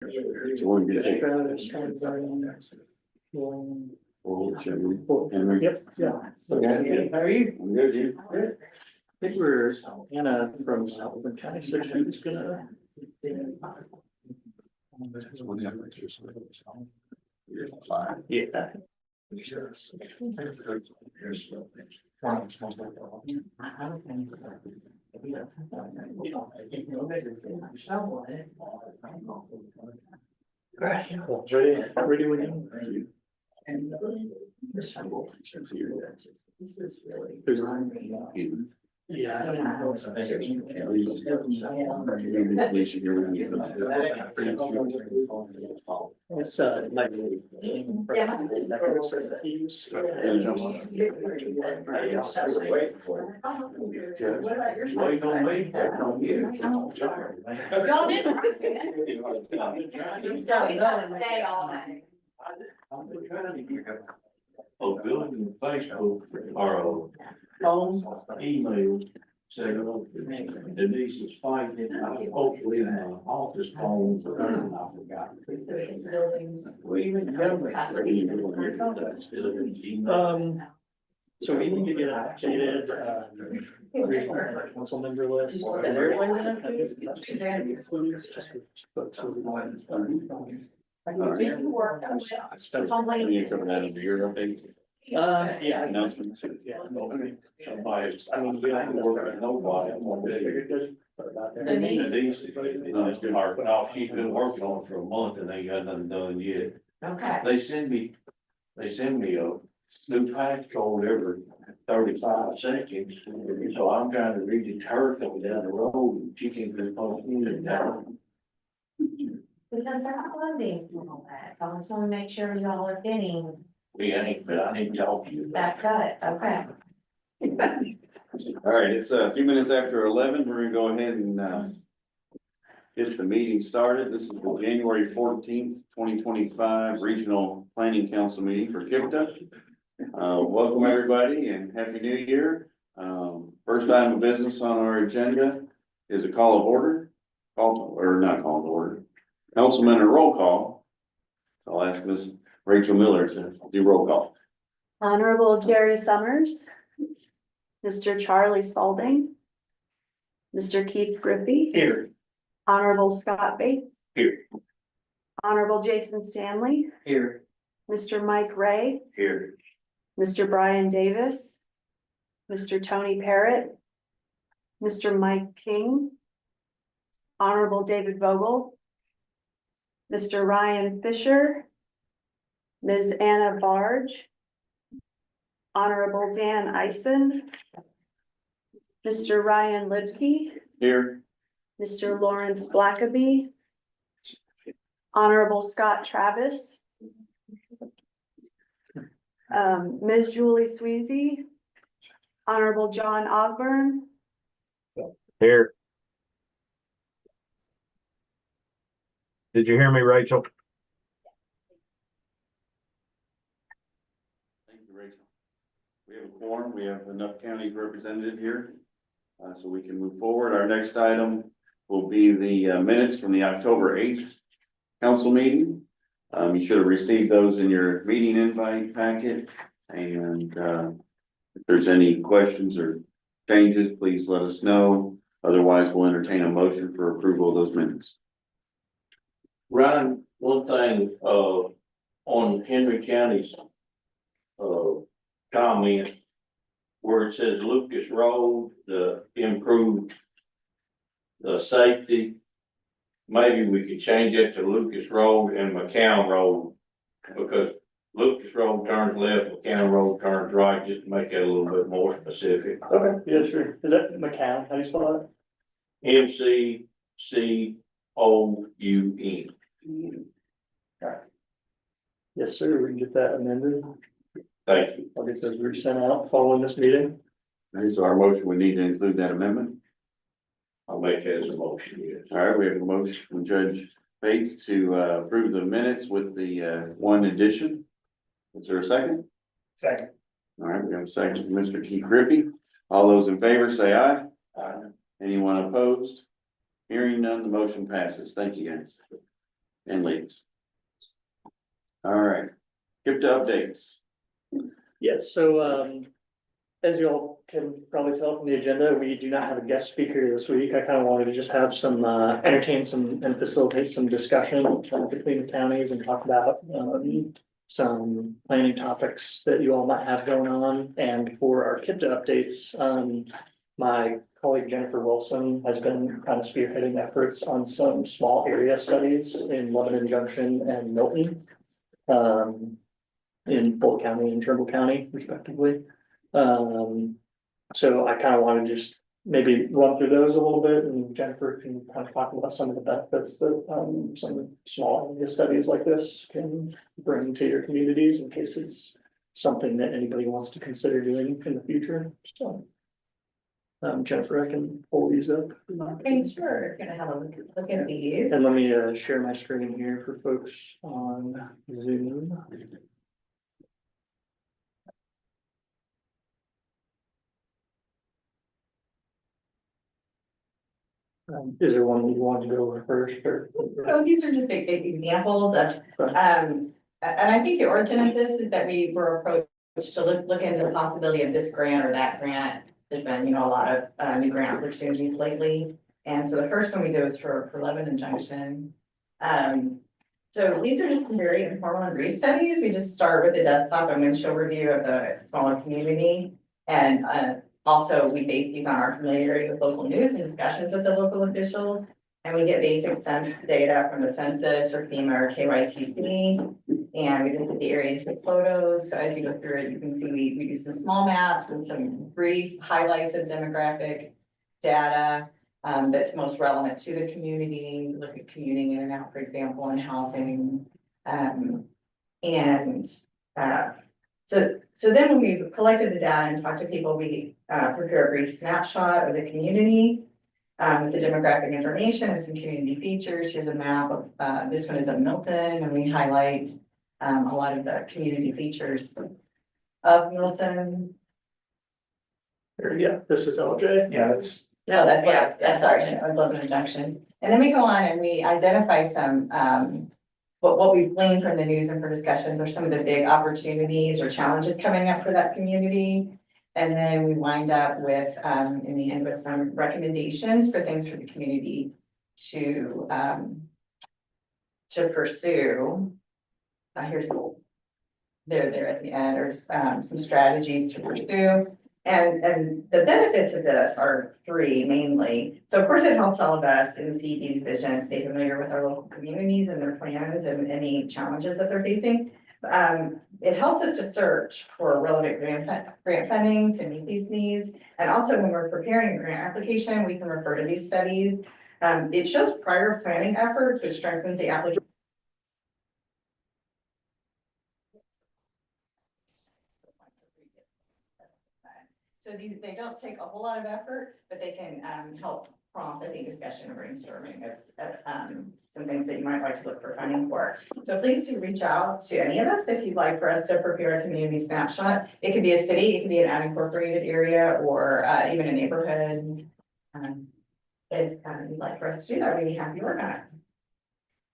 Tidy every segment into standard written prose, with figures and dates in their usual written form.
So we're gonna take. Henry. Yep, yeah. Okay. How are you? I'm good, you? Good. I think we're Anna from Oakland County, so she's gonna. Yeah. Ready when you. This is really. Yeah. It's like. What about yours? Y'all did. He's got another day all night. Oh, building Facebook or email said, oh, Denise is fighting, hopefully in the office phone for her, and I forgot. So we need to get an updated, regional council member list. Is everyone gonna have this? Just with folks who are going. I spent plenty of coming out of your update. Yeah. Announcements. Yeah. Somebody, I mean, we don't work with nobody, I'm gonna be. Denise. Denise, she's been working on it for a month and ain't got nothing done yet. Okay. They send me a new patch code every 35 seconds. So I'm trying to read her coming down the road and she can't be posting it down. Because they're not loading all that, so I just wanna make sure y'all are getting We ain't, but I need to talk to you. that cut, okay? All right, it's a few minutes after 11. We're gonna go ahead and get the meeting started. This is the January 14th, 2025 Regional Planning Council meeting for KIPDA. Welcome everybody and Happy New Year. First item of business on our agenda is a call of order. Not call of order. Councilman, a roll call. I'll ask Ms. Rachel Miller to do roll call. Honorable Jerry Summers, Mr. Charlie Spalding, Mr. Keith Griffey. Here. Honorable Scott Bates. Here. Honorable Jason Stanley, Here. Mr. Mike Ray, Here. Mr. Brian Davis, Mr. Tony Parrott, Mr. Mike King, Honorable David Vogel, Mr. Ryan Fisher, Ms. Anna Barge, Honorable Dan Ison, Mr. Ryan Lidke, Here. Mr. Lawrence Blackaby, Honorable Scott Travis, Ms. Julie Sweezy, Honorable John Ogburn, Here. Did you hear me, Rachel? Thank you, Rachel. We have a quorum. We have enough counties represented here. So we can move forward. Our next item will be the minutes from the October 8th council meeting. You should have received those in your meeting invite packet. And if there's any questions or changes, please let us know. Otherwise, we'll entertain a motion for approval of those minutes. Ryan, one thing, on Henry County's, comment where it says Lucas Road, the improved the safety, maybe we could change it to Lucas Road and McCown Road, because Lucas Road turns left, McCown Road turns right, just to make it a little bit more specific. Okay, yeah, sure. Is that McCown? How do you spell McCoun. Yes, sir. We can get that amended. Thank you. I'll get those resent out following this meeting. Okay, so our motion, we need to include that amendment. I'll make it as a motion, yes. All right, we have a motion from Judge Bates to approve the minutes with the one addition. Is there a second? Second. All right, we have a second from Mr. Keith Griffey. All those in favor say aye. Aye. Anyone opposed? Hearing none, the motion passes. Thank you, guys. and ladies. All right, KIPDA updates. Yes, so, as you all can probably tell from the agenda, we do not have a guest speaker this week. I kind of wanted to just have some, entertain some and facilitate some discussion between the counties and talk about, some planning topics that you all might have going on. And for our KIPDA updates, my colleague Jennifer Wilson has been kind of spearheading efforts on some small area studies in Lebanon Junction and Milton. In Polk County and Trimble County respectively. So I kind of want to just maybe run through those a little bit, and Jennifer can kind of talk about some of the benefits that some small area studies like this can bring to your communities in case it's something that anybody wants to consider doing in the future. So Jennifer, I can pull these up. Thanks for gonna have a look at these. And let me share my screen here for folks on Zoom. Is there one you want to go over first or? So these are just examples of, and I think the origin of this is that we were approached to look into the possibility of this grant or that grant. There's been, a lot of new grant opportunities lately. And so the first one we did was for Lebanon Junction. So these are just some very informal and brief studies. We just start with the desktop and windshield review of the smaller community. And also, we base these on our familiarity with local news and discussions with the local officials. And we get basic census data from the census or FEMA or KYTC. And we visit the area and take photos. So as you go through it, you can see we do some small maps and some brief highlights of demographic data that's most relevant to the community. Look at commuting in and out, for example, and housing. So then when we've collected the data and talked to people, we prepare a brief snapshot of the community with the demographic information and some community features. Here's a map of, this one is of Milton, and we highlight a lot of the community features of Milton. Yeah, this is LJ. Yeah, that's, No, that's Sergeant, I love Junction. And then we go on and we identify some, what we've gleaned from the news and for discussions are some of the big opportunities or challenges coming up for that community. And then we wind up with, in the end, with some recommendations for things for the community to pursue. Here's, there at the end, there's some strategies to pursue. And the benefits of this are three mainly. So of course, it helps all of us in the CED division stay familiar with our local communities and their plans and any challenges that they're facing. It helps us to search for relevant grant funding to meet these needs. And also when we're preparing a grant application, we can refer to these studies. It shows prior planning efforts, which strengthens the application. So they don't take a whole lot of effort, but they can help prompt, I think, discussion and brainstorming of some things that you might like to look for funding for. So please do reach out to any of us if you'd like for us to prepare a community snapshot. It could be a city, it could be an unincorporated area, or even a neighborhood. If you'd like for us to do that, we'd be happy to work on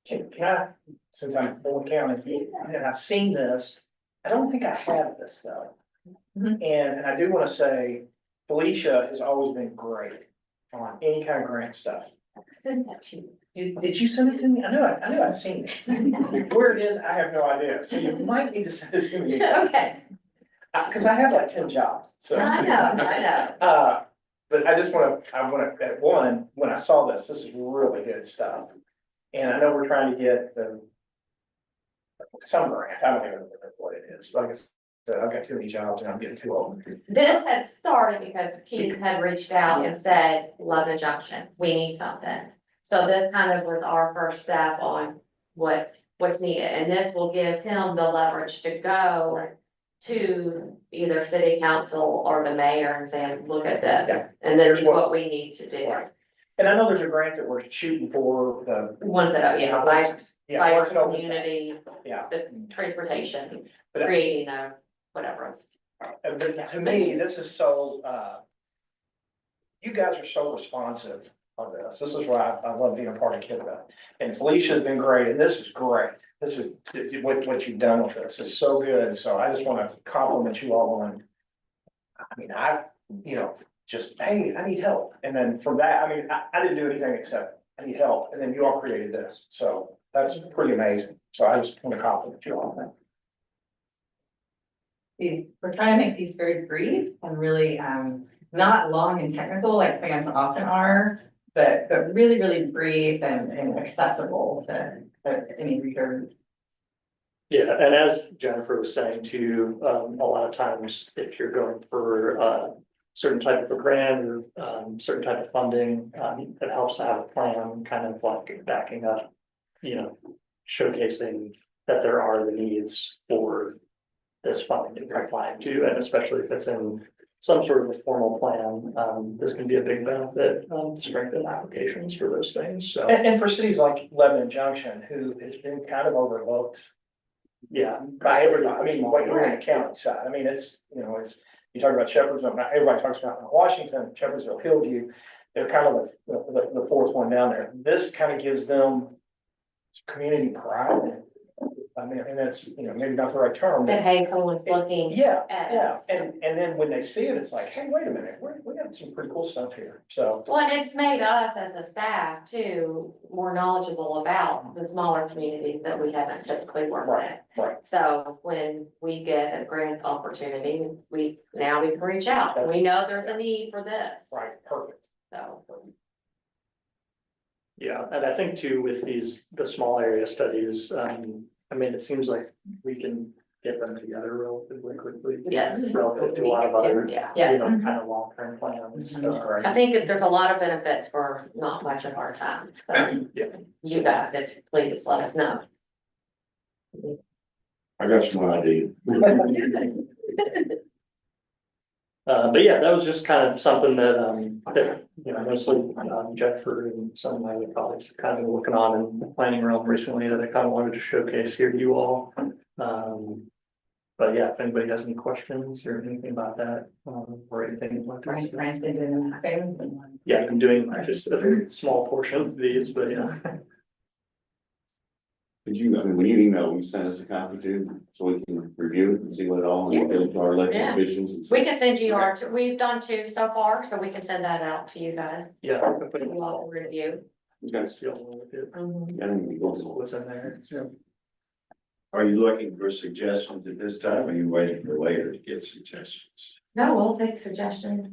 it. can I, since I'm in Fulton County, and I've seen this, I don't think I have this though. Mhm. And I do want to say, Felicia has always been great on any kind of grant stuff. Send that to you. Did you send it to me? I knew I'd seen it. Where it is, I have no idea. So you might need to send it to me. Okay, Cause I have like 10 jobs, so. I know. But I want to, at one, when I saw this is really good stuff. And I know we're trying to get some grant, I don't even know what it is, like I said, I've got too many jobs and I'm getting too old. This had started because Keith had reached out and said, Lebanon Junction, we need something. So this kind of was our first step on what's needed, and this will give him the leverage to go to either city council or the mayor and say, look at this, Yeah. and this Here's is what we need to do. And I know there's a grant that we're shooting for, Once it, by once it opens. community, Yeah. the transportation, But creating whatever. But to me, this is so, you guys are so responsive on this. This is why I love being a part of KIPDA. And Felicia's been great, and this is great. This is, what you've done with this is so good. So I just want to compliment you all on. I mean, just, hey, I need help. And then from that, I mean, I didn't do anything except I need help. And then you all created this. So that's pretty amazing. So I just want to compliment you all on that. We're trying to make these very brief and really, not long and technical like plans often are, but really, really brief and accessible to any reader. Yeah, and as Jennifer was saying too, a lot of times if you're going for certain type of a grant or certain type of funding, it helps to have a plan, kind of like backing up, showcasing that there are the needs for this funding that you're applying to, and especially if it's in some sort of a formal plan, this can be a big benefit to strengthen applications for those things, so. And for cities like Lebanon Junction, who has been kind of overlooked Yeah. by everybody, I mean, what you're in the county side, I mean, it's, you talk about Shepherdsville, not everybody talks about Washington, Shepherdsville, Hillview. They're kind of the fourth one down there. This kind of gives them community pride. I mean, and that's, maybe not the right term. That, hey, someone's looking. Yeah, at yeah, us. and then when they see it, it's like, hey, wait a minute, we got some pretty cool stuff here, so. Well, and it's made us as a staff too, more knowledgeable about the smaller communities that we haven't typically worked with. Right. So when we get a grant opportunity, now we can reach out. We know there's a need for this, Right, perfect. so. Yeah, and I think too, with the small area studies, I mean, it seems like we can get them together relatively quickly. Yes. Relative to a lot of other, Yeah. kind of long-term plans. That's great. I think that there's a lot of benefits for not much of our time, so. Yeah. You guys, if please let us know. I got some idea. But yeah, that was just kind of something that mostly Jennifer and some of my other colleagues have kind of been working on in the planning realm recently that I kind of wanted to showcase here to you all. But yeah, if anybody has any questions or anything about that, or anything like that. Ryan's been doing things. Yeah, I'm doing just a very small portion of these, but yeah. Did you, when you email, you send us a copy too, so we can review it and see what it all, and get it to our elected Yeah. officials and We stuff? can send you we've done 2 so far, so we can send that out to you guys. Yeah. I can put it You all all. can review. You guys, Feel with it. Mhm. I don't know What's in there? Yeah. Are you looking for suggestions at this time, or are you waiting for later to get suggestions? No, we'll take suggestions.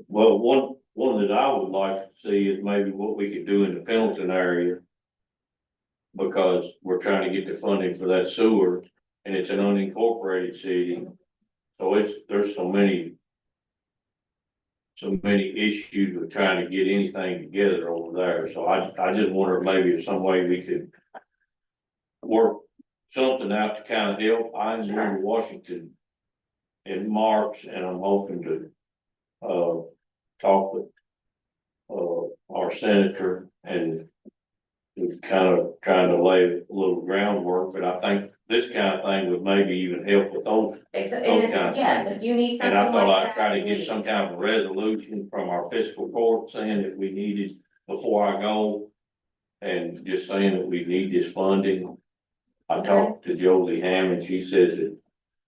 Well, one that I would like to see is maybe what we could do in the Pendleton area. Because we're trying to get the funding for that sewer, and it's an unincorporated city. So there's so many issues with trying to get anything together over there. So I just wonder if maybe there's some way we could work something out to kind of help. I'm going to Washington in March, and I'm hoping to talk with our senator and is kind of trying to lay a little groundwork, but I think this kind of thing would maybe even help with those. Yes, if you need something. And I thought like I'd try to that, get some kind of a resolution from our fiscal court saying that we needed before I go. And just saying that we need this funding. I talked to Josie Hammond, she says that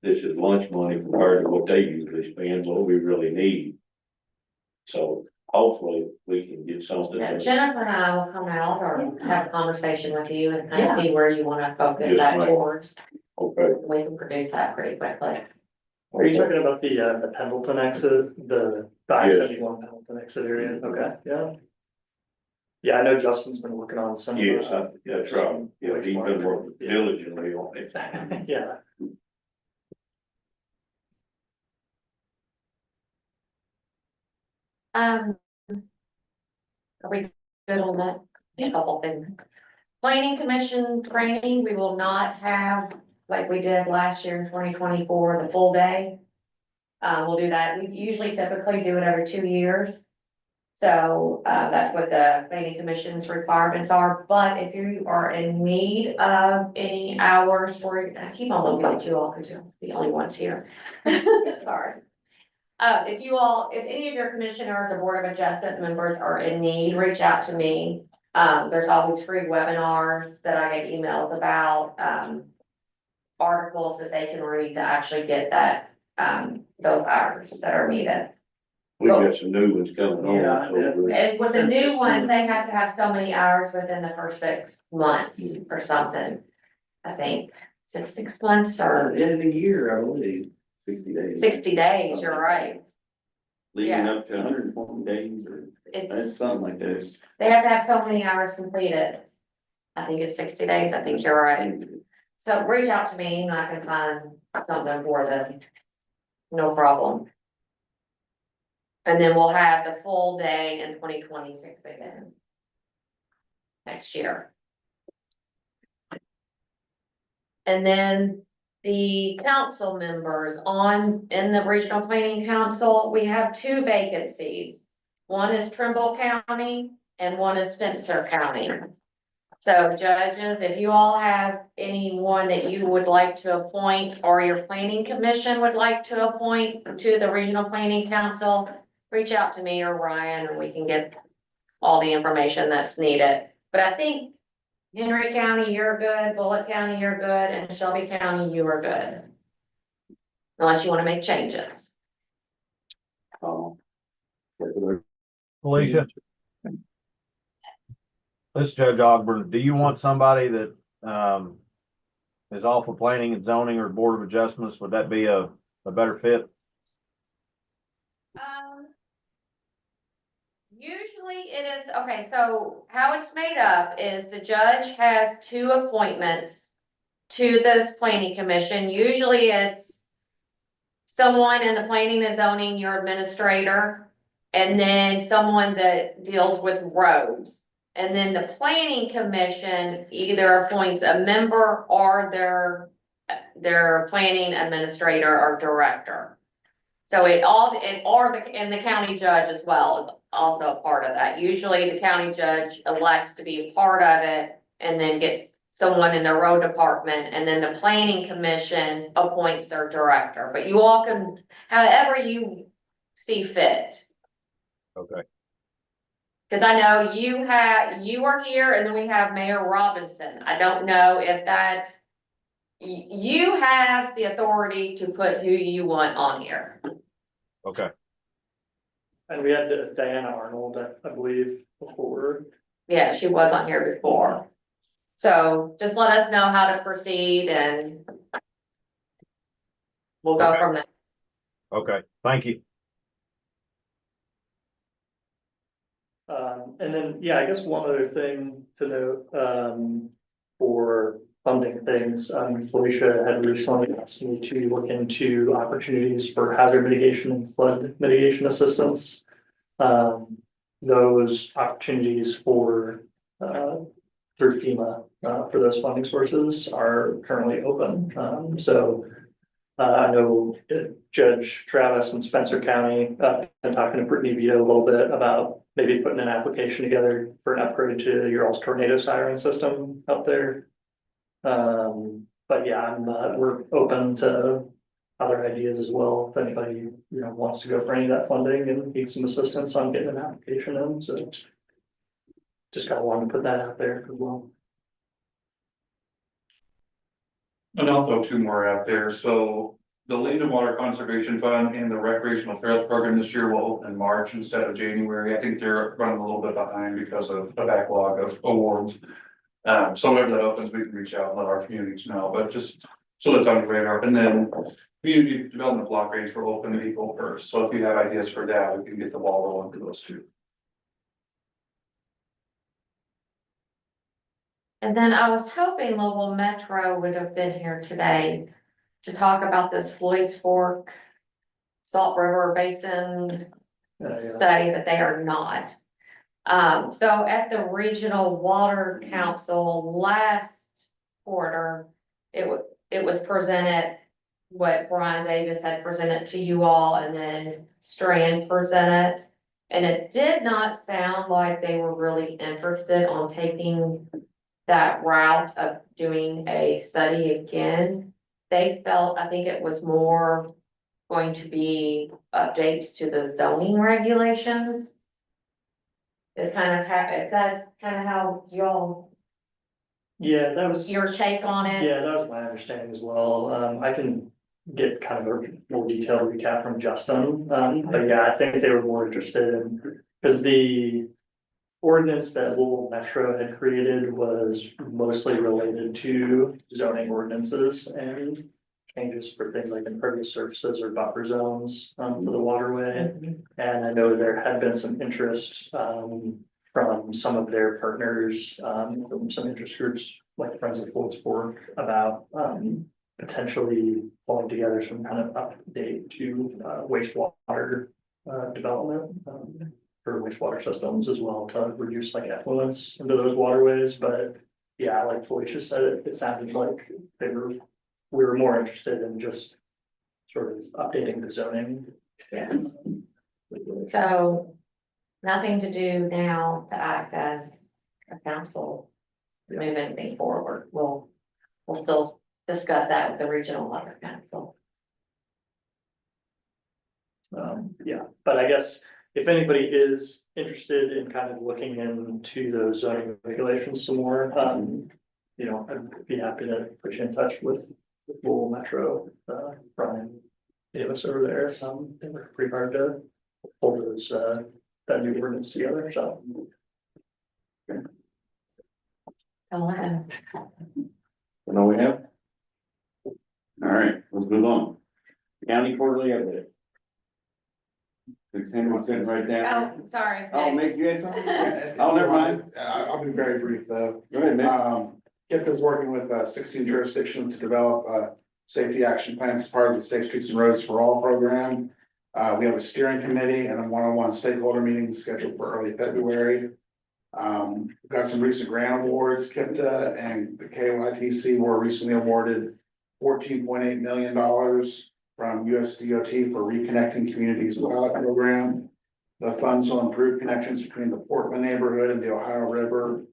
this is lunch money compared to what they usually spend, what we really need. So hopefully we can get something. Yeah, Jennifer and I will come out or have a conversation with you and kind of see where you want to focus Yes, that ma'am. towards. Okay. We can produce that pretty quickly. Are you talking about the Pendleton exit, the I-71 Pendleton exit area? Okay, yeah. Yeah, I know Justin's been working on some. Yes, that's right. Yeah, he's been working diligently on it. Yeah. Are we good on that? A couple things. Planning commission training, we will not have, like we did last year in 2024, the full day. We'll do that. We usually typically do it every 2 years. So, that's what the planning commission's requirements are, but if you are in need of any hours for, I keep on looking at you all because you're the only ones here. Sorry. If any of your commissioners or board of adjustment members are in need, reach out to me. There's always free webinars that I get emails about, articles that they can read to actually get that, those hours that are needed. We've got some new ones coming on, so. And with the new ones, they have to have so many hours within the first 6 months or something. I think, is it 6 months or End of the year, I believe, 60 days. 60 days, you're right. Leading Yeah. up to 120 days or that's It's, something like this. they have to have so many hours completed. I think it's 60 days, I think you're right. So reach out to me and I can find something for them. No problem. And then we'll have the full day in 2026 again. Next year. And then the council members in the regional planning council, we have 2 vacancies. One is Trimble County and one is Spencer County. So judges, if you all have anyone that you would like to appoint or your planning commission would like to appoint to the regional planning council, reach out to me or Ryan and we can get all the information that's needed. But I think Henry County, you're good, Bullitt County, you're good, and Shelby County, you are good. Unless you want to make changes. Felicia? This is Judge Ogburn. Do you want somebody that, is off of planning and zoning or board of adjustments? Would that be a better fit? Usually it is, okay, so how it's made up is the judge has 2 appointments to this planning commission. Usually it's someone in the planning and zoning, your administrator, and then someone that deals with roads. And then the planning commission either appoints a member or their planning administrator or director. So and the county judge as well is also a part of that. Usually the county judge elects to be a part of it and then gets someone in the road department, and then the planning commission appoints their director. But you all can, however you see fit. Okay. Cause I know you are here and then we have Mayor Robinson. I don't know if that, you have the authority to put who you want on here. Okay. And we had Diana Arnold, I believe, before. Yeah, she was on here before. So just let us know how to proceed and we'll go Okay. from there. Okay, thank you. And then, yeah, I guess one other thing to note, for funding things, Felicia had recently asked me to look into opportunities for hazard mitigation and flood mitigation assistance. Those opportunities for, through FEMA, for those funding sources are currently open. I know Judge Travis in Spencer County, been talking to Brittany Vito a little bit about maybe putting an application together for an upgrade to your all's tornado siren system up there. But yeah, we're open to other ideas as well. If anybody, wants to go for any of that funding and needs some assistance on getting an application in, so. Just kind of wanted to put that out there as well. And I'll throw 2 more out there. So the Land and Water Conservation Fund and the Recreational Trails Program this year will open in March instead of January. I think they're running a little bit behind because of a backlog of awards. So whenever that opens, we can reach out and let our communities know, but just so that's on your radar. And then community development block grants will open April 1st. So if you have ideas for that, we can get the ball rolling for those 2. And then I was hoping Louisville Metro would have been here today to talk about this Floyd's Fork Salt River Basin study, that they are not. So at the Regional Water Council last quarter, it was presented, what Brian Davis had presented to you all, and then Strand presented. And it did not sound like they were really interested on taking that route of doing a study again. They felt, I think it was more going to be updates to the zoning regulations. Is kind of is that kind of how y'all, Yeah, that was. your take on it? Yeah, that was my understanding as well. I can get kind of a more detailed recap from Justin. But yeah, I think they were more interested in, because the ordinance that Louisville Metro had created was mostly related to zoning ordinances and changes for things like impervious surfaces or buffer zones to the waterway. And I know there had been some interest from some of their partners, from some interest groups like Friends of Floyd's Fork about potentially pulling together some kind of update to wastewater development for wastewater systems as well to reduce like effluents into those waterways. But yeah, like Felicia said, it sounded like we were more interested in just sort of updating the zoning. Yes. So nothing to do now to act as a council to move anything forward. We'll still discuss that with the regional water council. Yeah, but I guess if anybody is interested in kind of looking into those zoning regulations some more, you know, I'd be happy to put you in touch with Louisville Metro, Brian Davis over there. They work pretty hard to pull those, that new ordinance together, so. All I have. What do we have? All right, let's move on. County quarterly update. It's Henry sitting right there. Oh, sorry. Oh, Mick, you had something? Oh, never mind. I'll be very brief though. Go ahead, Mick. KIPDA is working with 16 jurisdictions to develop safety action plans as part of the Safe Streets and Roads for All program. We have a steering committee and a one-on-one stakeholder meeting scheduled for early February. We've got some recent grant awards. KIPDA and the KYTC were recently awarded $14.8 million from USDOT for Reconnecting Communities pilot program. The funds will improve connections between the Portland neighborhood and the Ohio River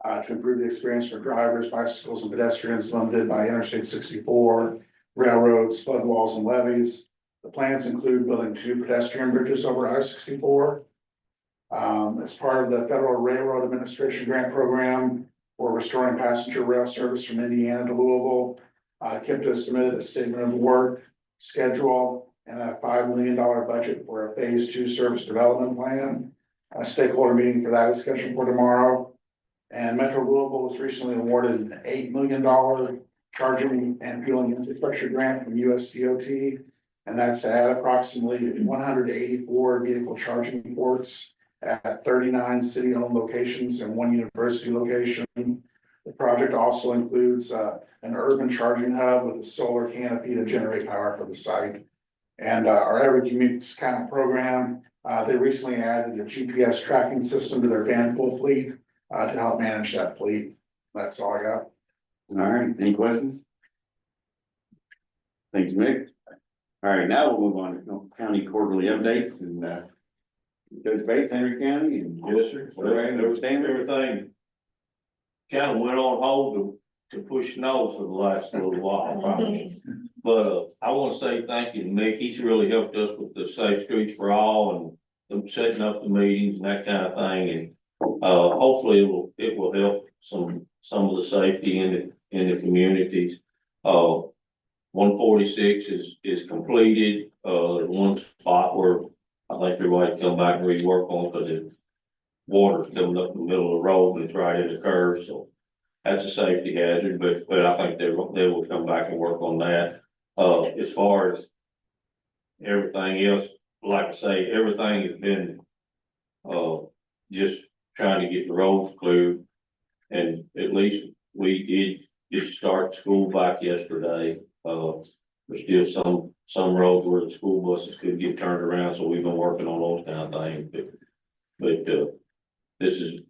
to improve the experience for drivers, bicycles, and pedestrians limited by Interstate 64, railroads, flood walls, and levees. The plans include building 2 pedestrian bridges over I-64. As part of the Federal Railroad Administration grant program for restoring passenger rail service from Indiana to Louisville, KIPDA submitted a statement of work, schedule, and a $5 million budget for a phase 2 service development plan. A stakeholder meeting for that is scheduled for tomorrow. And Metro Louisville was recently awarded an $8 million charging and fueling infrastructure grant from USDOT. And that's to add approximately 184 vehicle charging ports at 39 city-owned locations and 1 university location. The project also includes an urban charging hub with a solar canopy to generate power for the site. And our Every Community Count program, they recently added a GPS tracking system to their van pool fleet to help manage that fleet. That's all I got. All right, any questions? Thanks, Mick. All right, now we'll move on to county quarterly updates and Judge Bates, Henry County, and Yes, sir. Everything kind of went on hold to push snow for the last little while. But I want to say thank you to Mick. He's really helped us with the Safe Streets for All and them setting up the meetings and that kind of thing. And hopefully it will help some of the safety in the communities. 146 is completed. One spot where I think everybody come back and rework on because the water's coming up in the middle of the road and it's right at the curve, so that's a safety hazard, but I think they will come back and work on that. As far as everything else, like I say, everything has been just trying to get the roads cleared. And at least we did start school back yesterday. There's still some roads where the school buses could get turned around, so we've been working on those kind of things, but this is,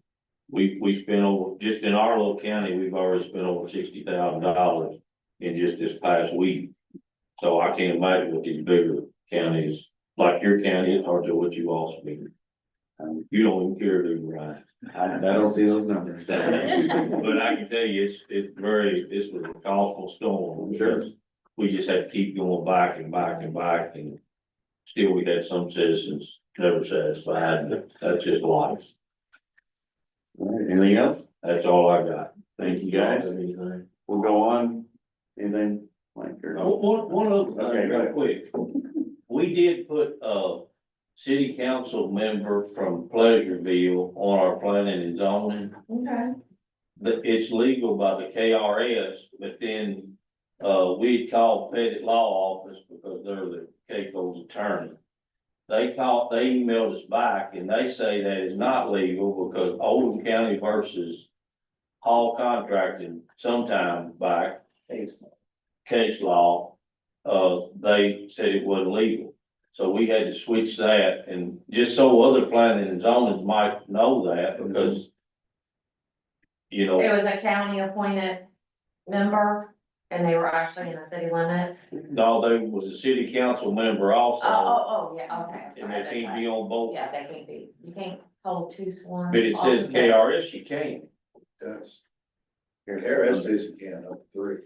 we spent over, just in our little county, we've already spent over $60,000 in just this past week. So I can't imagine what these bigger counties, like your county, it's hard to what you all spend. You don't even care to right. I don't see those numbers. But I can tell you, this was a costful storm because we just had to keep going back and back and back, and still we had some citizens never satisfied, but that's just life. All right, anything else? That's all I got. Thank you, guys. Anything? We'll go on. Anything, Mike? or- One other Okay, thing, go real ahead. quick. We did put a city council member from Pleasureville on our planning and zoning. Okay. But it's legal by the KRS, but then, we called Pettit Law Office because they're the Keiko's attorney. They emailed us back and they say that is not legal because Oldham County versus Hall Contracting sometime back, case law, they said it wasn't legal. So we had to switch that, and just so other planning and zoning might know that, because you know. It was a county appointed member and they were actually in the city limits. No, they was a city council member also, Yeah, okay. I'm and sorry, they can't that's be on both, right. Yeah, they can't be, you can't hold two sworn. but it says offices. KRS, you can. Does. KRS says you can up to 3.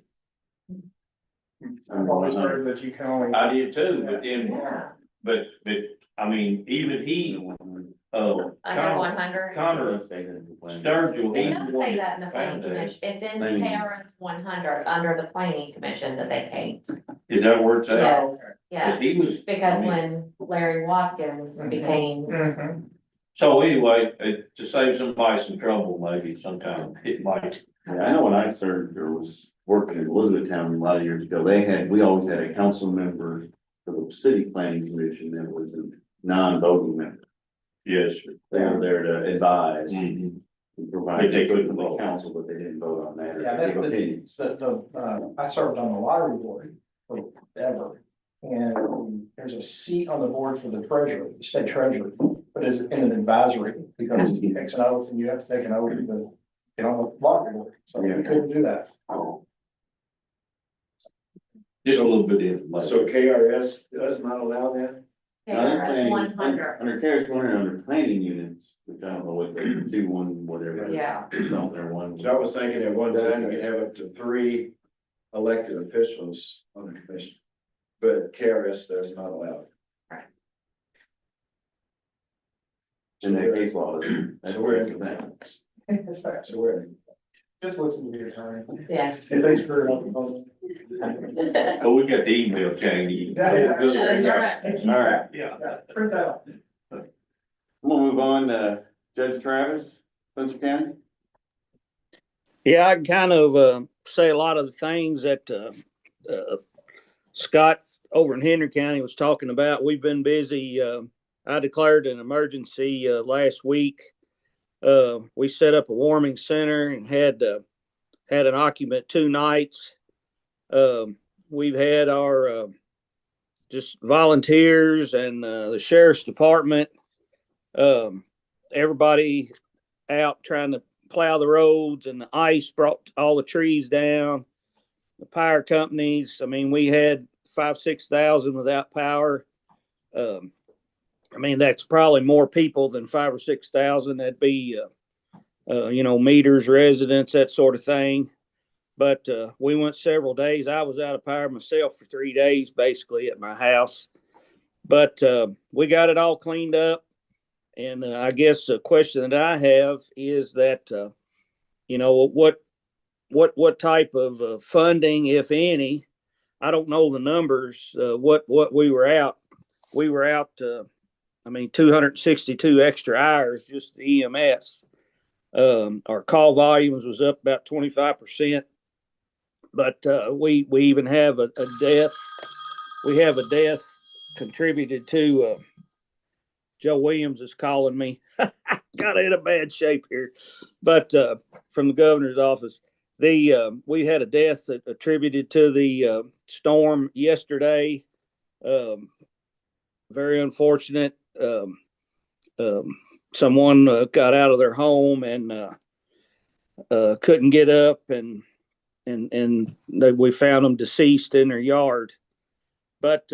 I've always heard that you can only. I did too, but then, Yeah, but, I mean, even he, under Connor, 100. Connor Sturgill, It he's does the one say that that in the found planning that. commission, it's in Planning. KRS 100 under the planning commission that they can't. Is that where it's at? Yes, Cause yeah, he was, because when Larry Watkins became, Mhm. so anyway, to save somebody some trouble, maybe sometime, it might. Yeah, I know when I served or was working in Elizabethtown a lot of years ago, we always had a council member for the city planning commission that was a non-voting member. Yes, sir. They were there to advise Mhm. and provide. But they couldn't input from vote. the council, but they didn't vote on that Yeah, or give that's, opinions. I served on the lottery board forever. And there's a seat on the board for the treasurer, the state treasurer, but it's in an advisory because he takes an oath and you have to take an oath to get on the lottery board. So we couldn't do that. Just a little bit of information. So KRS does not allow that? Now, they're KRS planning- 100. Under KRS 100, under planning units, which I don't know what they're 2-1, whatever. Yeah. It's on there one. So I was thinking at one time you could have up to 3 elected officials on the commission. But KRS does not allow it. In that case law, that's So where we're it's in at. That's right. So we're, Just listen to the attorney. Yes. If they screw it up. Oh, we got the email chain. All right, Yeah, print that out. we'll move on to Judge Travis, Spencer County. Yeah, I can kind of say a lot of the things that Scott over in Henry County was talking about. We've been busy. I declared an emergency last week. We set up a warming center and had an occupant 2 nights. We've had our just volunteers and the sheriff's department. Everybody out trying to plow the roads, and the ice brought all the trees down. The power companies, I mean, we had 5,000-6,000 without power. I mean, that's probably more people than 5,000 or 6,000. That'd be, meters, residents, that sort of thing. But we went several days. I was out of power myself for 3 days, basically at my house. But we got it all cleaned up. And I guess a question that I have is that, what type of funding, if any, I don't know the numbers, what we were out. We were out, 262 extra hours, just the EMS. Our call volumes was up about 25%. But we even have a death. We have a death contributed to Joe Williams is calling me. Got in a bad shape here, but from the governor's office, we had a death that attributed to the storm yesterday. Very unfortunate. Someone got out of their home and couldn't get up, and we found them deceased in their yard. But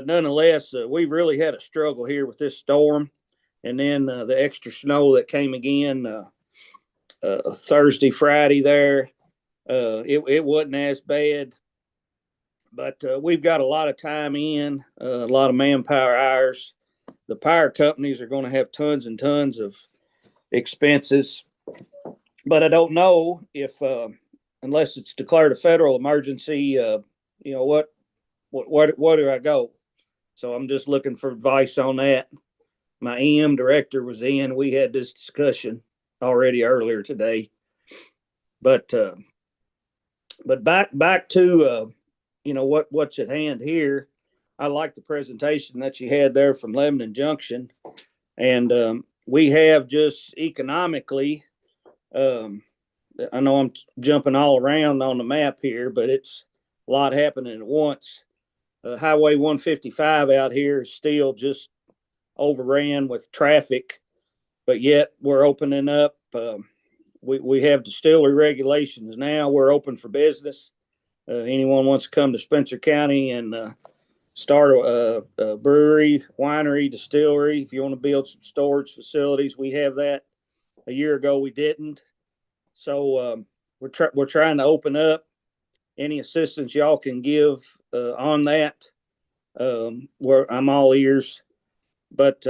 nonetheless, we've really had a struggle here with this storm, and then the extra snow that came again Thursday, Friday there. It wasn't as bad But we've got a lot of time in, a lot of manpower hours. The power companies are going to have tons and tons of expenses. But I don't know if, unless it's declared a federal emergency, what do I go? So I'm just looking for advice on that. My EM director was in. We had this discussion already earlier today. But back to what's at hand here. I like the presentation that you had there from Lebanon Junction, and we have just economically. I know I'm jumping all around on the map here, but it's a lot happening at once. Highway 155 out here is still just overran with traffic, but yet we're opening up. We have distillery regulations now. We're open for business. Anyone wants to come to Spencer County and start a brewery, winery, distillery. If you want to build some storage facilities, we have that. A year ago, we didn't. So we're trying to open up. Any assistance y'all can give on that, where I'm all ears. But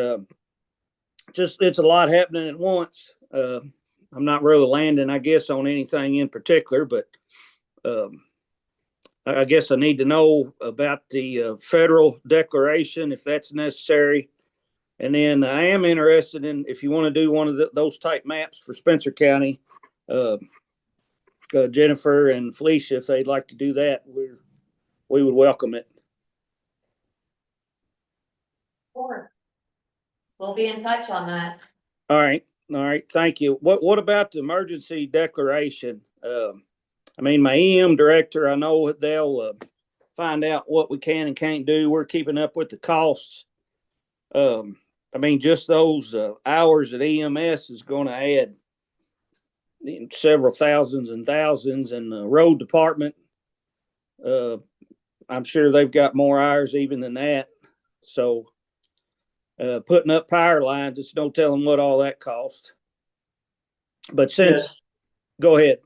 just it's a lot happening at once. I'm not really landing, I guess, on anything in particular, but I guess I need to know about the federal declaration if that's necessary. And then I am interested in if you want to do one of those type maps for Spencer County. Jennifer and Felicia, if they'd like to do that, we would welcome it. Sure. We'll be in touch on that. All right. Thank you. What about the emergency declaration? I mean, my EM director, I know they'll find out what we can and can't do. We're keeping up with the costs. I mean, just those hours at EMS is going to add several thousands and thousands, and the road department, I'm sure they've got more hours even than that. So putting up power lines, it's no telling what all that cost. But since, go ahead.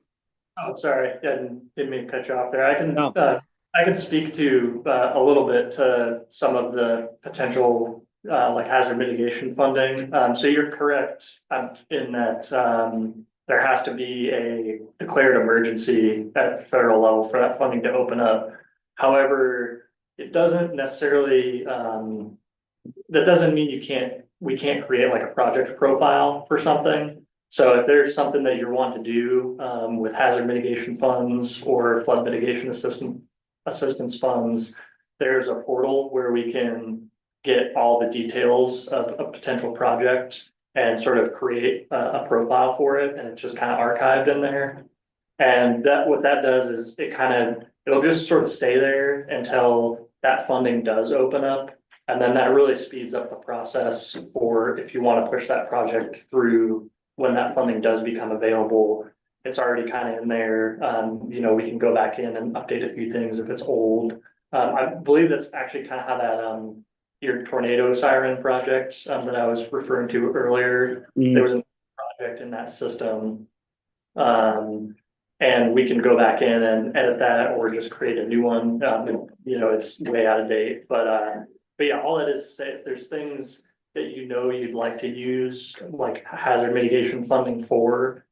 Oh, sorry, I didn't mean to cut you off there. I can speak to a little bit to some of the potential like hazard mitigation funding. So you're correct in that there has to be a declared emergency at the federal level for that funding to open up. However, it doesn't necessarily that doesn't mean we can't create like a project profile for something. So if there's something that you want to do with hazard mitigation funds or flood mitigation assistance funds, there's a portal where we can get all the details of a potential project and sort of create a profile for it, and it's just kind of archived in there. And what that does is it'll just sort of stay there until that funding does open up. And then that really speeds up the process for if you want to push that project through when that funding does become available. It's already kind of in there. We can go back in and update a few things if it's old. I believe that's actually kind of how that your tornado siren project that I was referring to earlier. There was a project in that system. And we can go back in and edit that or just create a new one. It's way out of date, but yeah, all that is to say, if there's things that you'd like to use like hazard mitigation funding for,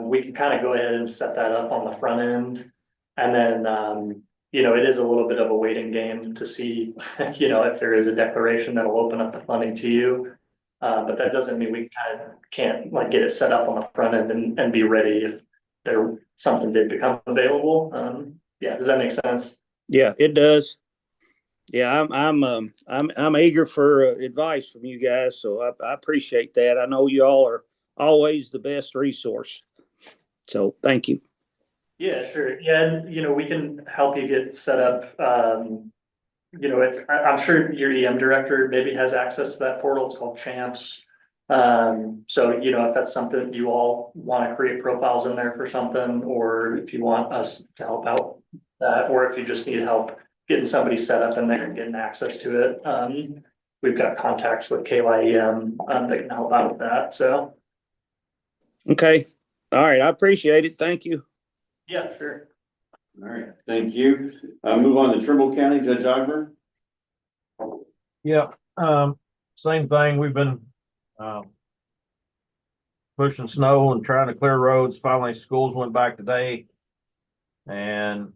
we can kind of go ahead and set that up on the front end. And then, it is a little bit of a waiting game to see, if there is a declaration that'll open up the funding to you. But that doesn't mean we kind of can't like get it set up on the front end and be ready if something did become available. Yeah, does that make sense? Yeah, it does. Yeah, I'm eager for advice from you guys, so I appreciate that. I know you all are always the best resource. So thank you. Yeah, sure. Yeah, and we can help you get set up. If I'm sure your EM director maybe has access to that portal. It's called Champs. So if that's something you all want to create profiles in there for something, or if you want us to help out that, or if you just need help getting somebody set up in there and getting access to it. We've got contacts with KYEM that can help out with that. So. Okay. All right. I appreciate it. Thank you. Yeah, sure. All right, thank you. Move on to Trimble County, Judge Ogburn. Yeah, same thing. We've been, pushing snow and trying to clear roads. Finally, schools went back today. And,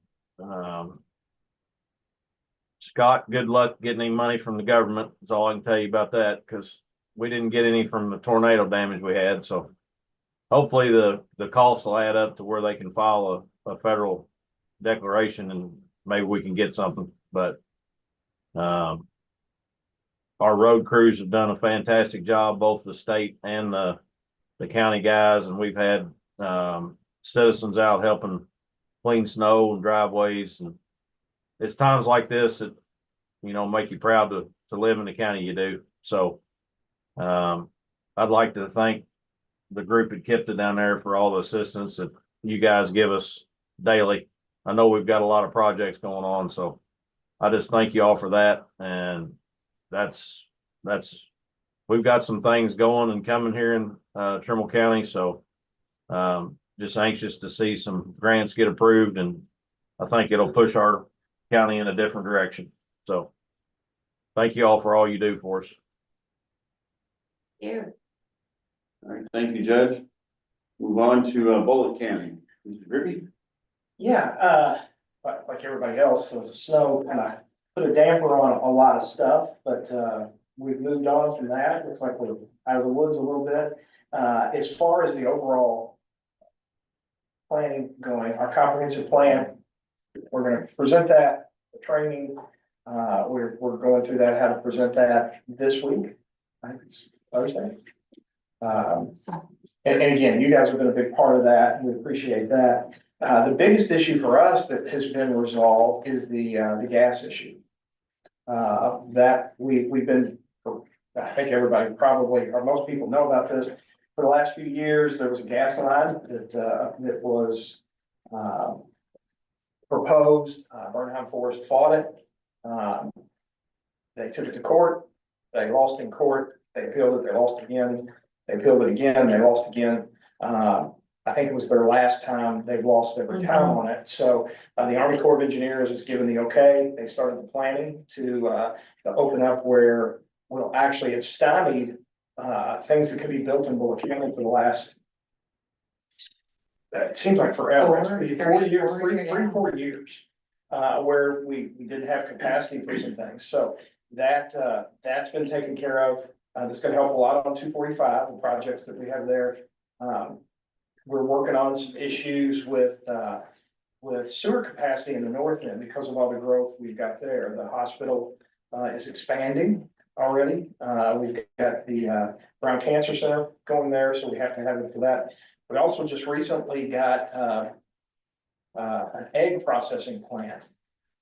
Scott, good luck getting any money from the government. That's all I can tell you about that, because we didn't get any from the tornado damage we had. So hopefully the cost will add up to where they can file a federal declaration and maybe we can get something. But, our road crews have done a fantastic job, both the state and the county guys, and we've had citizens out helping clean snow and driveways. And it's times like this that, make you proud to live in the county you do. So I'd like to thank the group at KIPDA down there for all the assistance that you guys give us daily. I know we've got a lot of projects going on, so I just thank you all for that. And that's we've got some things going and coming here in Trimble County. So just anxious to see some grants get approved, and I think it'll push our county in a different direction. So thank you all for all you do for us. You. All right, thank you, Judge. Move on to Bullitt County. Mr. Griffey? Yeah, like everybody else, the snow kind of put a damper on a lot of stuff, but, we've moved on from that. Looks like we're out of the woods a little bit. As far as the overall planning going, our comprehensive plan, we're gonna present that, the training, we're going through that, how to present that this week. I think it's Thursday. And again, you guys have been a big part of that, and we appreciate that. The biggest issue for us that has been resolved is the gas issue. That we've been, I think everybody probably, or most people know about this. For the last few years, there was a gas line that was proposed. Burnham Forest fought it. They took it to court. They lost in court. They appealed it. They lost again. They appealed it again. They lost again. I think it was their last time. They've lost every time on it. So the Army Corps of Engineers has given the okay. They started the planning to open up where, well, actually it's stymied things that could be built in Bullitt County for the last, it seems like forever. It's been 4 years, 4 years, where we didn't have capacity for some things. So that's been taken care of. That's gonna help a lot on 245, the projects that we have there. We're working on some issues with sewer capacity in the north end because of all the growth we've got there. The hospital is expanding already. We've got the Brown Cancer Center going there, so we have to have it for that. We also just recently got an egg processing plant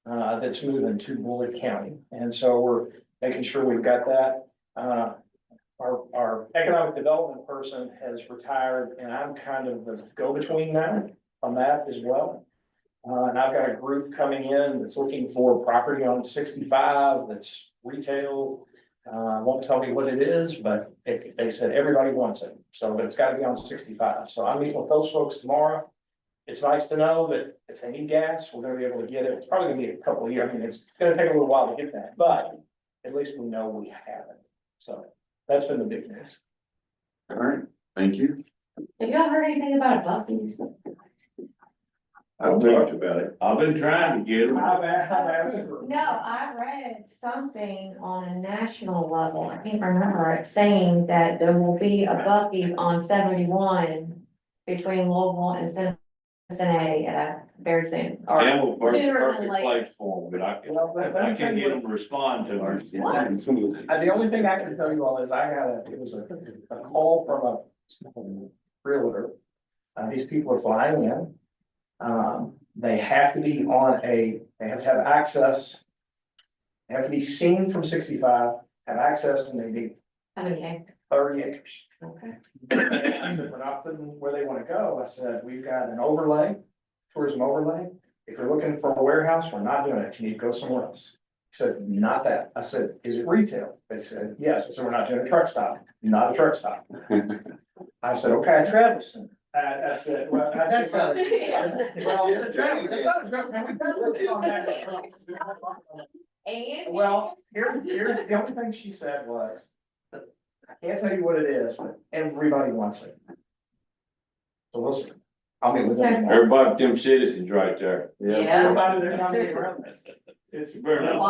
that's moving to Bullitt County. And so we're making sure we've got that. Our economic development person has retired, and I'm kind of the go-between now on that as well. And I've got a group coming in that's looking for property on 65 that's retail. Won't tell me what it is, but they said everybody wants it. So, but it's got to be on 65. So I'm meeting with those folks tomorrow. It's nice to know that if they need gas, we're going to be able to get it. It's probably going to be a couple of years. I mean, it's going to take a little while to get that, but at least we know we have it. So that's been the big news. All right, thank you. Have y'all heard anything about Bucky's? I've talked about it. I've been trying to get them. No, I read something on a national level, I can't remember it, saying that there will be a Bucky's on 71 between Louisville and Cincinnati very soon. Or Campbell Park's a sooner than perfect later. place for them, but I can't get them to respond to us. The only thing I can tell you all is it was a call from a realtor. These people are flying in. They have to be they have to have access. They have to be seen from 65, have access, and they need How many acres? 30 acres. Okay. I said, we're not putting where they want to go. I said, we've got an overlay, tourism overlay. If you're looking for a warehouse, we're not doing it. You need to go somewhere else. He said, not that. I said, is it retail? They said, yes. I said, we're not doing a truck stop, not a truck stop. I said, okay. Travis Center. That's it. Well, That's well, right. it's not a joke. And. Well, here's, the only thing she said was, I can't tell you what it is, but everybody wants it. So we'll see. I'll meet with them. Everybody, them citizens right there. Yeah. Everybody, they're not getting around it. It's Burn up.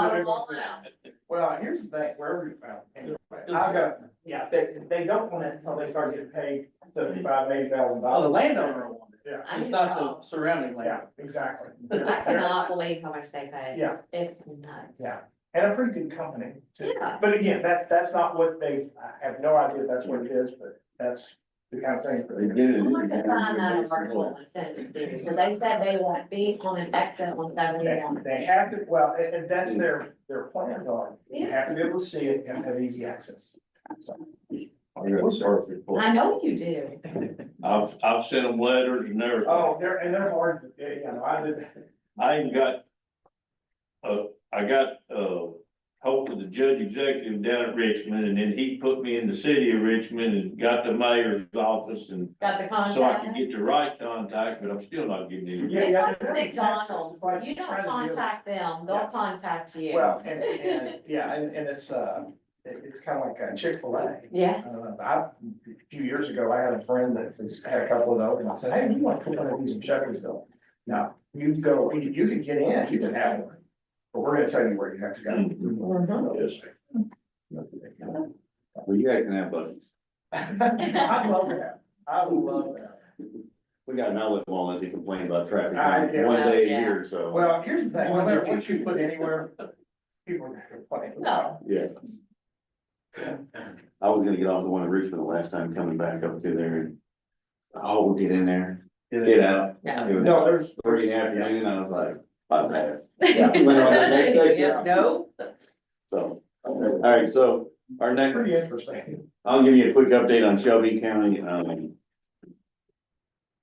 Well, here's the thing, wherever you found, anyway, I've got, yeah, they don't want it until they start getting paid $75,000, $80,000. Oh, the landowner will want it. Yeah, I It's do not know. the surrounding yeah, land. exactly. I cannot believe how much they pay. Yeah. It's nuts. Yeah, and a pretty good company too. Yeah. But again, that's not what they, I have no idea if that's what it is, but that's the kind of thing. They did it. I'm going to find that article and send it to you, because they said they won't be on an exit on 71. They have to, well, and that's their plans are, you have to be able to see it and have easy access. So, Perfect. I know you do. I've sent them letters and everything. Oh, they're hard, you know, I did. I even got, I got, hold of the judge executive down at Richmond, and then he put me in the city of Richmond and got the mayor's office, and Got the so I could contact? get the right contact, but I'm still not getting any. Yeah, It's yeah, like they're in McDonald's. Texas. It's like You don't trying to do- contact them, they'll Yeah. contact you. Well, and yeah, and it's kind of like a Chick-fil-A. Yes. A few years ago, I had a friend that had a couple of those, and I said, hey, you want to put one of these in Sheffield? No, you go, you can get in, you can have one, but we're gonna tell you where you have to go. Yes. Well, you guys can have buddies. I love that, I love that. We got an outlet wall that complain about traffic Yeah. one day a Yeah. year, so. Well, here's the thing, no matter what you put anywhere, people are gonna complain. No. Yes. I was gonna get off the one in Richmond the last time coming back up to there and, oh, we'll get in there, get out. Yeah. It was No, there's. Thursday afternoon, I was like, my bad. Yeah. Yeah, no. So, all right, so our next, Pretty interesting. I'll give you a quick update on Shelby County,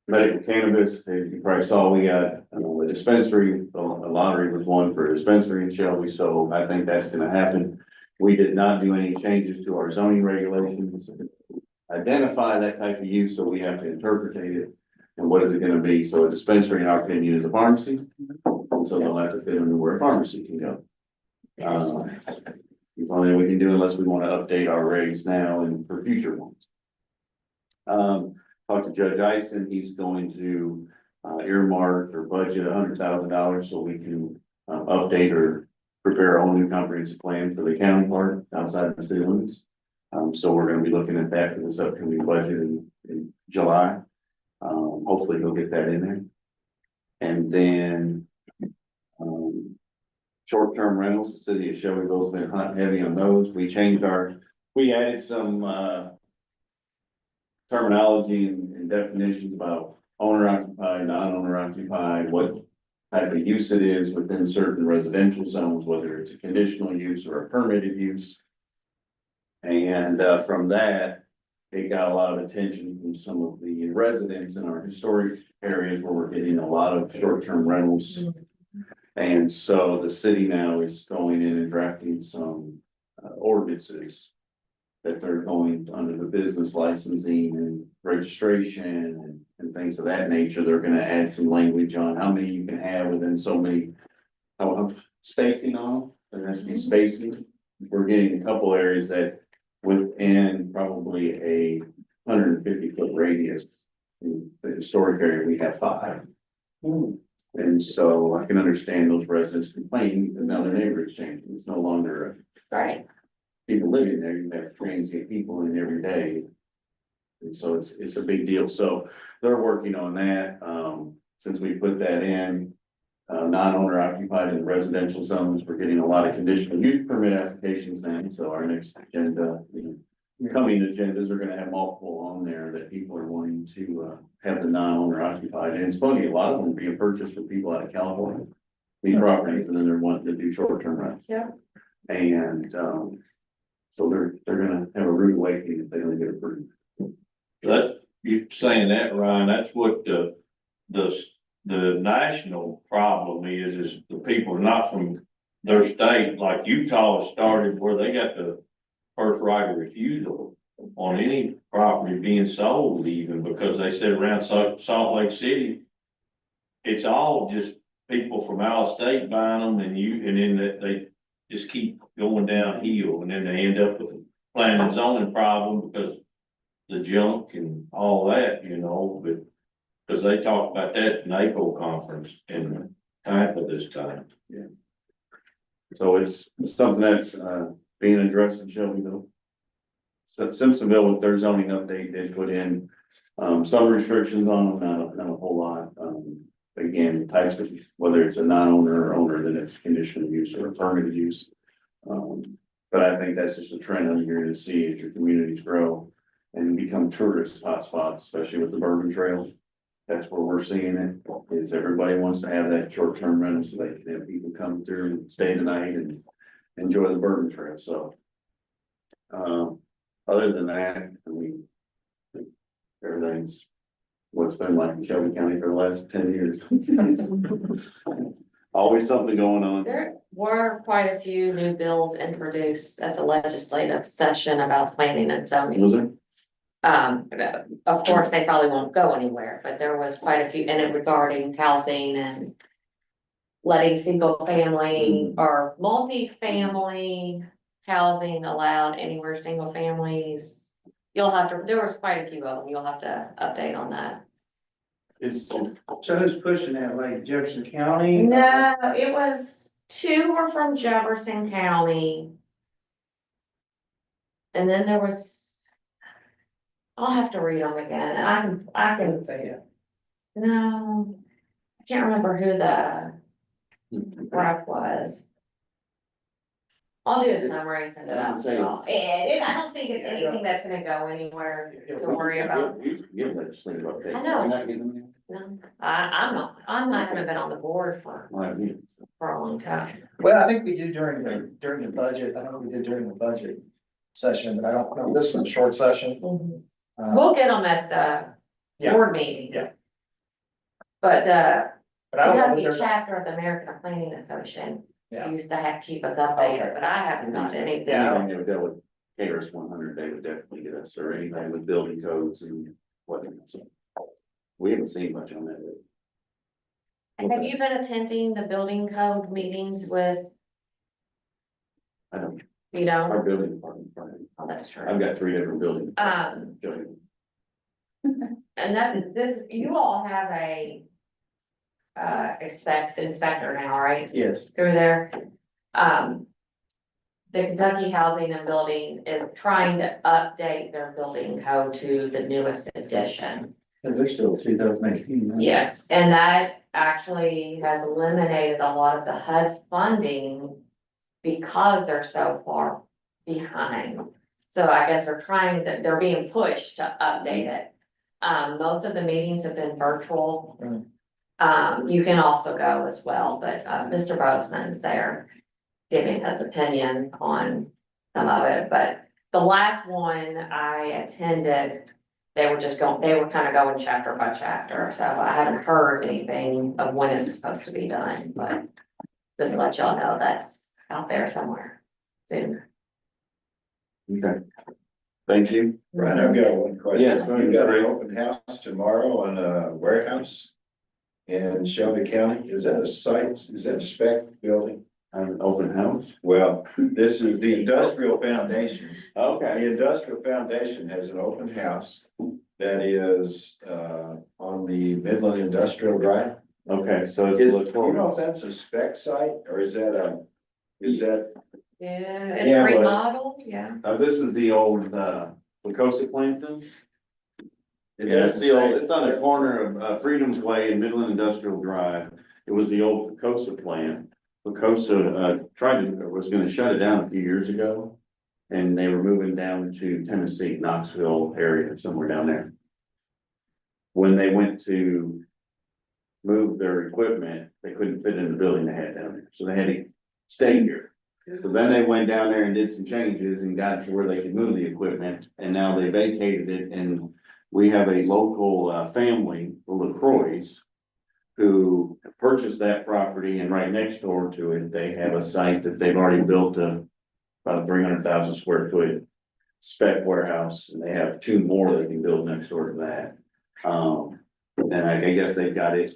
medical cannabis. As you probably saw, we got a dispensary, a lottery was won for a dispensary in Shelby, so I think that's gonna happen. We did not do any changes to our zoning regulations, identify that type of use, so we have to interpretate it. And what is it gonna be? So a dispensary, in our opinion, is a pharmacy, and so they'll have to fit into where a pharmacy can go. It's the only thing we can do unless we want to update our regs now and for future ones. Talked to Judge Ison, he's going to earmark or budget $100,000 so we can update or prepare our own new comprehensive plan for the county part outside of the city limits. So we're gonna be looking at that for this upcoming budget in July. Hopefully he'll get that in there. And then short-term rentals, the city of Shelbyville's been hot and heavy on those. We added some terminology and definitions about owner occupied, non-owner occupied, what type of use it is within certain residential zones, whether it's a conditional use or a permitted use. And from that, it got a lot of attention from some of the residents in our historic areas where we're getting a lot of short-term rentals. And so the city now is going in and drafting some ordinances that they're going under the business licensing and registration and things of that nature. They're gonna add some language on how many you can have within so many, spacing on, there has to be spacing. We're getting a couple areas that within probably a 150-foot radius. In the historic area, we have 5. And so I can understand those residents complaining that now their neighborhood's changing. It's no longer Right. people living there, you have transient people in every day. And so it's a big deal. So they're working on that. Since we put that in, non-owner occupied in residential zones, we're getting a lot of conditional use permit applications now. So our next agenda, coming agendas are gonna have multiple on there that people are wanting to have the non-owner occupied. And it's funny, a lot of them being purchased for people out of California. These properties, and then they're wanting to do short-term rentals. Yeah. And so they're gonna have a rude awakening if they don't get approved. That's, you saying that, Ryan, that's what the national problem is the people not from their state, like Utah started where they got the first right of refusal. on any property being sold even, because they said around Salt Lake City, it's all just people from out of state buying them and then they just keep going downhill and then they end up with a planning and zoning problem because the junk and all that, but because they talked about that in NAPO conference in Tampa this time. So it's something that's, being addressed in Shelbyville. So Simpsonville with their zoning update, they put in, some restrictions on them, not a whole lot. Again, types of, whether it's a non-owner or owner, then it's conditional use or permitted use. But I think that's just a trend I'm here to see as your communities grow and become tourist hotspots, especially with the Bourbon Trail. That's where we're seeing it, is everybody wants to have that short-term rental so they can have people come through and stay the night and enjoy the Bourbon Trail, so. Other than that, I mean, everything's what's been like in Shelby County for the last 10 years. Always something going on. There were quite a few new bills introduced at the legislative session about planning and zoning. Was there? Of course, they probably won't go anywhere, but there was quite a few in it regarding housing and letting single family or multi-family housing allowed anywhere single families. You'll have to, there was quite a few of them. You'll have to update on that. It's, So who's pushing that, like Jefferson County? No, it was two were from Jefferson County. And then there was, I'll have to read them again. I can say it. No, I can't remember who the rep was. I'll do a summary and send it out to y'all. I don't think it's anything that's gonna go anywhere to worry about. Give legislative updates. I know. We're not getting them No, I haven't been on the board for yet. a long time. Well, I think we did during the budget, I know we did during the budget session, but I don't know, this is a short session. We'll get them at the Yeah. board meeting. Yeah. But But I don't know that Kentucky there's, chapter of the American Planning Association Yeah. used to have to keep us updated, but I haven't got anything. Anything that would deal with KRS 100, they would definitely get us, or anything with building codes and whatnot. So we haven't seen much on that lately. Have you been attending the building code meetings with, I don't, you know, our building department, oh, that's true. I've got 3 different buildings. And this, you all have a inspector now, right? yes, Through there. The Kentucky Housing and Building is trying to update their building code to the newest edition. Cause they're still 2018. right? Yes, and that actually has eliminated a lot of the HUD funding because they're so far behind. So I guess they're being pushed to update it. Most of the meetings have been virtual. You can also go as well, but Mr. Bozeman's there giving his opinion on some of it, but the last one I attended, they were kind of going chapter by chapter, so I haven't heard anything of when it's supposed to be done, but just to let y'all know that's out there somewhere soon. Okay. Thank you. Brian, I've got one question. Yes, go ahead. You've got an open house tomorrow on a warehouse in Shelby County. Is that a site, is that a spec building? An open house. Well, this is the industrial foundation. Okay. The industrial foundation has an open house that is on the Midland Industrial Drive. Okay, so Do it's. you know if that's a spec site or is that Yeah, Yeah, it's but- remodeled, yeah. This is the old, Lacosa plant then? it Yeah, it's doesn't the old, say- it's on the corner of, Freedom's Way and Midland Industrial Drive. It was the old Lacosa plant. Lacosa, was gonna shut it down a few years ago. And they were moving down to Tennessee, Knoxville area, somewhere down there. When they went to move their equipment, they couldn't fit in the building they had down there, so they had to stay here. So then they went down there and did some changes and got it to where they could move the equipment, and now they vacated it, and we have a local, family, the LaCroix, who purchased that property, and right next door to it, they have a site that they've already built about 300,000 square foot spec warehouse, and they have two more they can build next door to that. And I guess they've got it.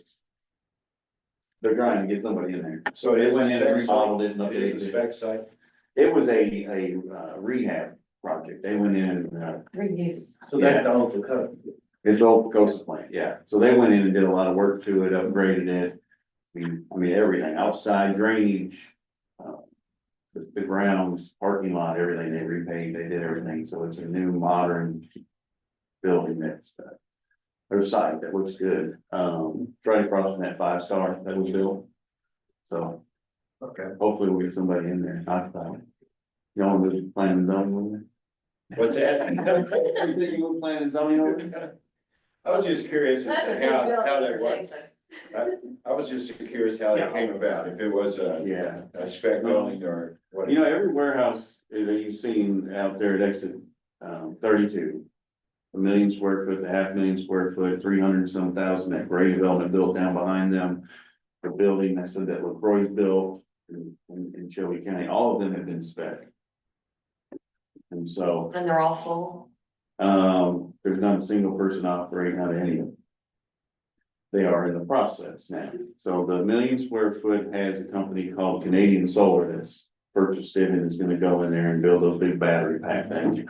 They're trying to get somebody in there. So it They is went in and a spec remodeled it and site. It is a updated it. spec site. It was a rehab project. They went in and, Reuse. So that's the whole code. it's old Coast plant, yeah. So they went in and did a lot of work to it, upgraded it. I mean, everything, outside drainage, the grounds, parking lot, everything, they repaved, they did everything. So it's a new modern building that's, their site that looks good. Right across from that 5-star that was built. So Okay. hopefully we'll get somebody in there, not about it. You know, we're planning zoning over there. What's that? You were planning zoning over there? I was just curious as That's a to big how building that for works. Jason. I was just curious how that came about, if it was Yeah. a spec building or what. You know, every warehouse that you've seen out there at exit 32. 1 million square foot, 500,000 square foot, 300 and some thousand, that gray development built down behind them. The building, I said that LaCroix's built in Shelby County, all of them have been spec. And so, And they're all full. there's not a single person operating out of any of them. They are in the process now. So the 1 million square foot has a company called Canadian Solar that's purchased it and is gonna go in there and build those big battery pack things.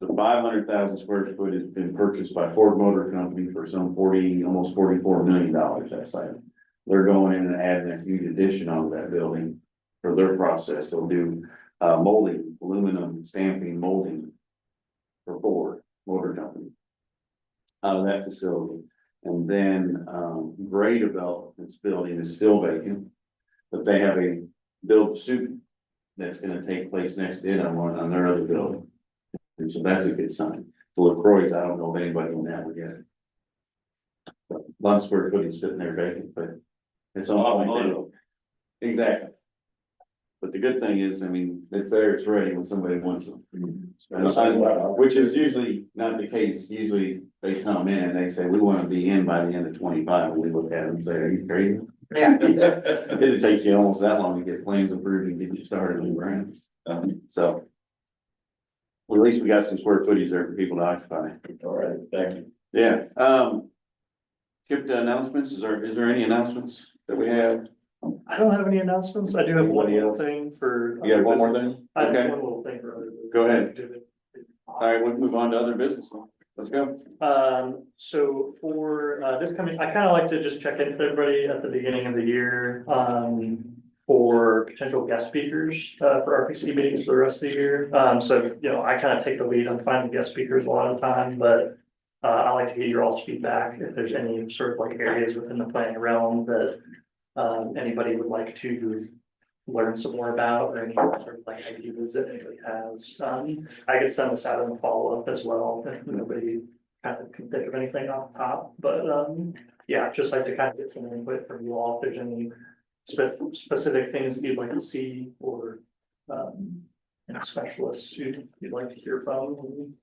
The 500,000 square foot has been purchased by Ford Motor Company for some almost $44 million, that site. They're going in and adding a huge addition on that building for their process. They'll do molding, aluminum stamping, molding for Ford Motor Company out of that facility. And then Gray Development's building is still vacant, but they have a build to suit that's gonna take place next to it on their other building. And so that's a good sign. The LaCroix's, I don't know if anybody on that one yet. But 1 square foot is sitting there vacant, but it's on. Exactly. But the good thing is, I mean, it's there, it's ready when somebody wants it. Which is usually not the case. Usually they come in and they say, we want to be in by the end of 25, and we look at them and say, are you crazy? Yeah. It'd take you almost that long to get plans approved and get you started on grounds. So. Well, at least we got some square footage there for people to occupy. All right, thank you. Yeah, KIPDA announcements, is there any announcements that we have? I don't have any announcements. I do have one Anybody little else? thing for. You got one more business. thing? I have Okay. one little thing for other. business. Go ahead. All right, we'll move on to other business. Let's go. So for, this coming, I kind of like to just check in with everybody at the beginning of the year, for potential guest speakers, for RPC meetings for the rest of the year. So, you know, I kind of take the lead on finding guest speakers a lot of the time, but I like to get your all's feedback if there's any sort of like areas within the planning realm that anybody would like to learn some more about, or any sort of like ideas that anybody has. I could send this out in a follow-up as well, if nobody kind of can think of anything off the top, but yeah, just like to kind of get some input from you all, if there's any specific things that you'd like to see, or any specialists you'd like to hear from in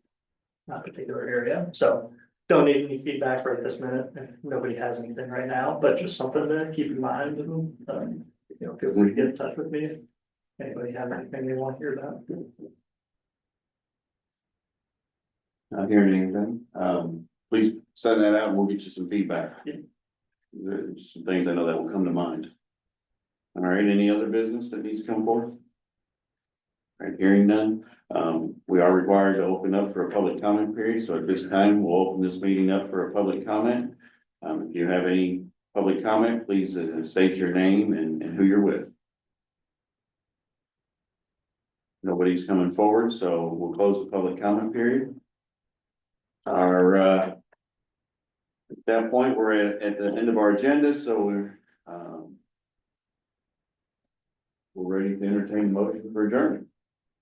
that particular area. So don't need any feedback right this minute if nobody has anything right now, but just something to keep in mind, and you know, feel free to get in touch with me if anybody has anything they want to hear about. Not hearing anything. Please send that out and we'll get you some feedback. There's some things I know that will come to mind. All right, any other business that needs to come forth? All right, hearing none, we are required to open up for a public comment period, so at this time, we'll open this meeting up for a public comment. If you have any public comment, please state your name and who you're with. Nobody's coming forward, so we'll close the public comment period. At that point, we're at the end of our agenda, so we're ready to entertain a motion for adjournment.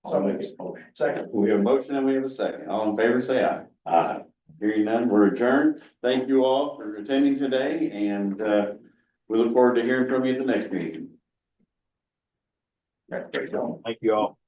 So I'll make a motion. Second. We have a motion and we have a second. All in favor, say aye. Aye. Hearing none, we're adjourned. Thank you all for attending today, and we look forward to hearing from you at the next meeting. Great, great. Thank you all.